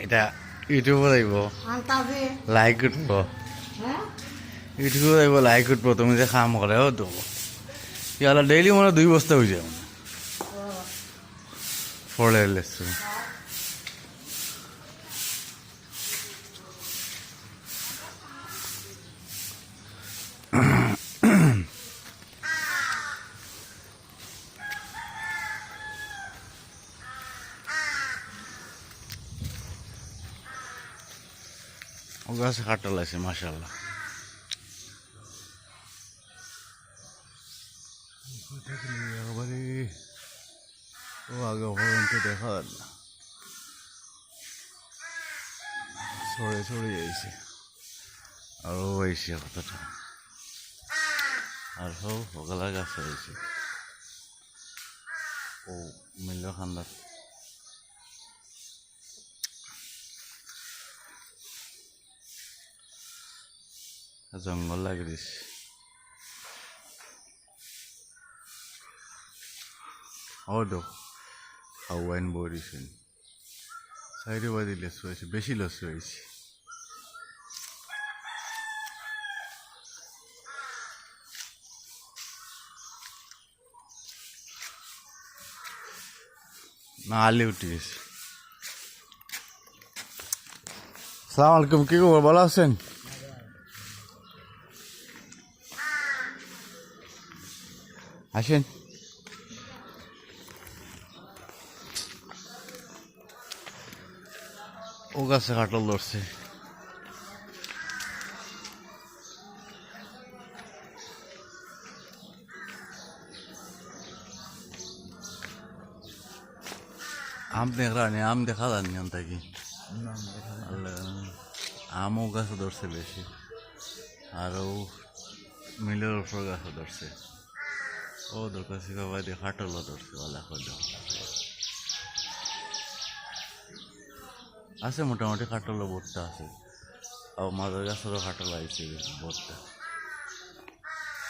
এটা ইউটিউবত আহিব লাইক উঠব ইউটিউবত আহিব লাইক উঠব তুমি যে কাম কৰে তো ইয়ালা ডেইলি মানে 2 বস্তা হৈ যায় ফলে লেছো ও গাছে কাটা লাগছে মাশাআল্লাহ ও আগে পর্যন্ত দেখা যায় না সরে সরে যাইছে আরও আইছে কতটা আর সব সকালা গাছ হয়েছে ও মিল খান্দার জঙ্গল লাগি দিছে ও দো হাওয়াইন বরিছেন সাইডে বাদি লেসু হয়েছে বেশি লেসু হয়েছে না আলি উঠে গেছে আসসালামু আলাইকুম কি খবর ভালো আছেন আসেন ও গাছে কাটল ধরছে আম দেখরানি আম দেখা যায়নি থাকি আমও গাছে ধরছে বেশি আরও মিলের উপর গাছে ধরছে ও দরকাশি বাবা দিয়ে কাটলও ধরছে ভালো করে আছে মোটামুটি কাটল ভর্তা আছে আর মাদার গাছেরও কাটল আইছে ভর্তা